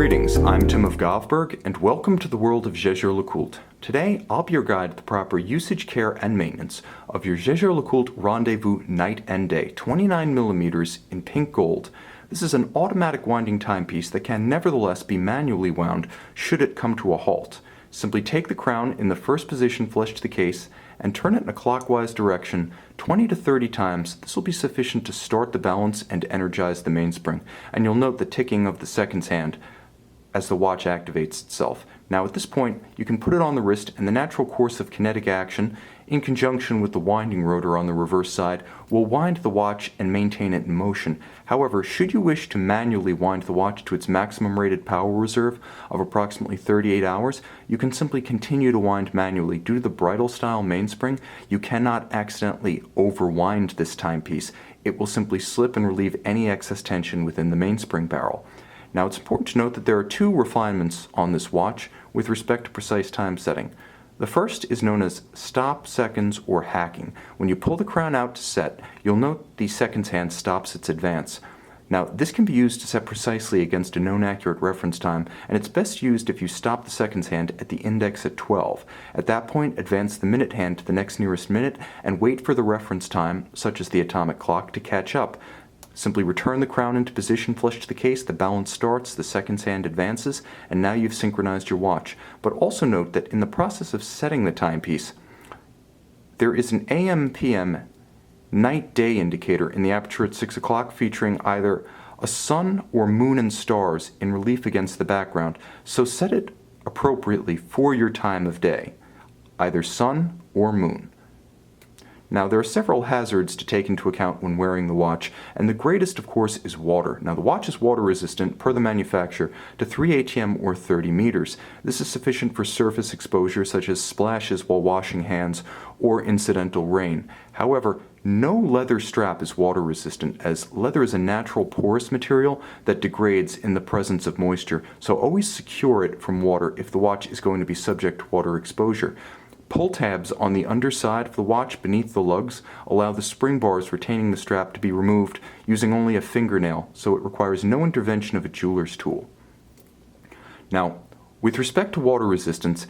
Greetings, I'm Tim of Govberg, and welcome to the world of Jaeger-Lecoultre. Today, I'll be your guide to the proper usage, care, and maintenance of your Jaeger-Lecoultre Rendez-vous Night and Day, 29mm in pink gold. This is an automatic winding timepiece that can nevertheless be manually wound should it come to a halt. Simply take the crown in the first position flush to the case and turn it in a clockwise direction 20 to 30 times. This will be sufficient to start the balance and energize the mainspring. And you'll note the ticking of the seconds hand as the watch activates itself. Now at this point, you can put it on the wrist, and the natural course of kinetic action, in conjunction with the winding rotor on the reverse side, will wind the watch and maintain it in motion. However, should you wish to manually wind the watch to its maximum rated power reserve of approximately 38 hours, you can simply continue to wind manually. Due to the bridal style mainspring, you cannot accidentally overwind this timepiece. It will simply slip and relieve any excess tension within the mainspring barrel. Now it's important to note that there are two refinements on this watch with respect to precise time setting. The first is known as stop seconds or hacking. When you pull the crown out to set, you'll note the seconds hand stops its advance. Now this can be used to set precisely against a known accurate reference time, and it's best used if you stop the seconds hand at the index at 12. At that point, advance the minute hand to the next nearest minute and wait for the reference time, such as the atomic clock, to catch up. Simply return the crown into position flush to the case, the balance starts, the seconds hand advances, and now you've synchronized your watch. But also note that in the process of setting the timepiece, there is an AM/PM night-day indicator in the aperture at 6 o'clock featuring either a sun or moon and stars in relief against the background, so set it appropriately for your time of day, either sun or moon. Now, there are several hazards to take into account when wearing the watch, and the greatest, of course, is water. Now, the watch is water resistant, per the manufacturer, to 3 ATM or 30 meters. This is sufficient for surface exposure, such as splashes while washing hands or incidental rain. However, no leather strap is water resistant, as leather is a natural porous material that degrades in the presence of moisture, so always secure it from water if the watch is going to be subject to water exposure. Pull tabs on the underside of the watch beneath the lugs allow the spring bars retaining the strap to be removed using only a fingernail, so it requires no intervention of a jeweler's tool. Now, with respect to water resistance,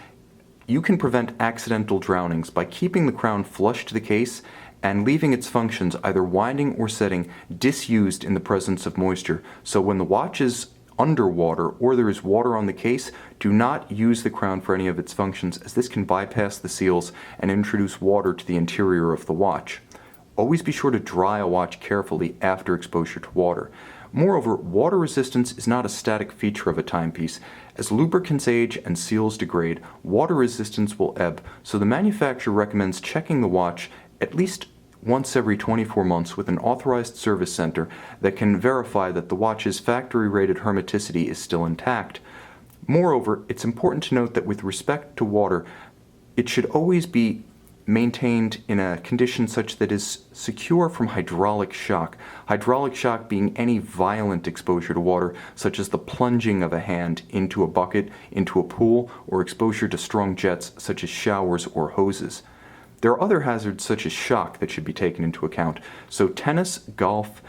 you can prevent accidental drownings by keeping the crown flush to the case and leaving its functions, either winding or setting, disused in the presence of moisture. So when the watch is underwater or there is water on the case, do not use the crown for any of its functions, as this can bypass the seals and introduce water to the interior of the watch. Always be sure to dry a watch carefully after exposure to water. Moreover, water resistance is not a static feature of a timepiece. As lubricants age and seals degrade, water resistance will ebb, so the manufacturer recommends checking the watch at least once every 24 months with an authorized service center that can verify that the watch's factory-rated hermeticity is still intact. Moreover, it's important to note that with respect to water, it should always be maintained in a condition such that is secure from hydraulic shock. Hydraulic shock being any violent exposure to water, such as the plunging of a hand into a bucket, into a pool, or exposure to strong jets such as showers or hoses. There are other hazards such as shock that should be taken into account. So tennis, golf,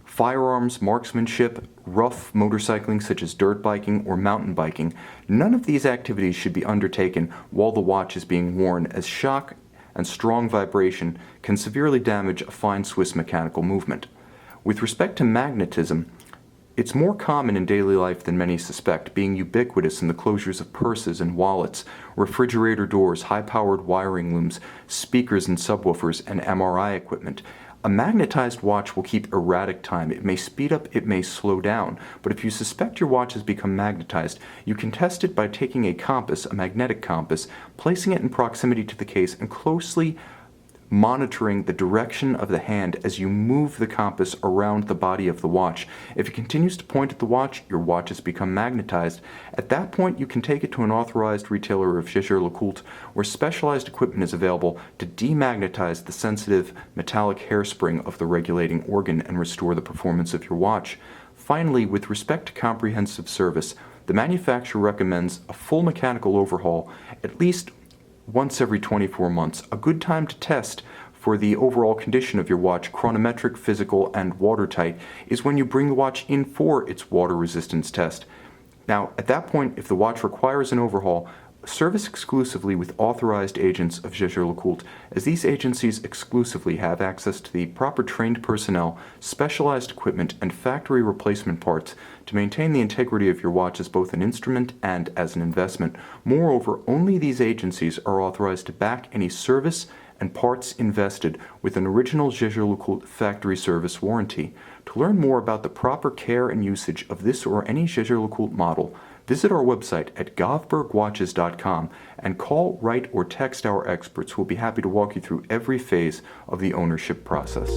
firearms, marksmanship, rough motorcycling such as dirt biking or mountain biking, none of these activities should be undertaken while the watch is being worn, as shock and strong vibration can severely damage a fine Swiss mechanical movement. With respect to magnetism, it's more common in daily life than many suspect, being ubiquitous in the closures of purses and wallets, refrigerator doors, high-powered wiring looms, speakers and subwoofers, and MRI equipment. A magnetized watch will keep erratic time. It may speed up, it may slow down, but if you suspect your watch has become magnetized, you can test it by taking a compass, a magnetic compass, placing it in proximity to the case, and closely monitoring the direction of the hand as you move the compass around the body of the watch. If it continues to point at the watch, your watch has become magnetized. At that point, you can take it to an authorized retailer of Jaeger-Lecoultre, where specialized equipment is available to demagnetize the sensitive metallic hairspring of the regulating organ and restore the performance of your watch. Finally, with respect to comprehensive service, the manufacturer recommends a full mechanical overhaul at least once every 24 months. A good time to test for the overall condition of your watch, chronometric, physical, and watertight, is when you bring the watch in for its water resistance test. Now, at that point, if the watch requires an overhaul, service exclusively with authorized agents of Jaeger-Lecoultre, as these agencies exclusively have access to the proper trained personnel, specialized equipment, and factory replacement parts to maintain the integrity of your watch as both an instrument and as an investment. Moreover, only these agencies are authorized to back any service and parts invested with an original Jaeger-Lecoultre factory service warranty. To learn more about the proper care and usage of this or any Jaeger-Lecoultre model, visit our website at govbergwatches.com and call, write, or text our experts who will be happy to walk you through every phase of the ownership process.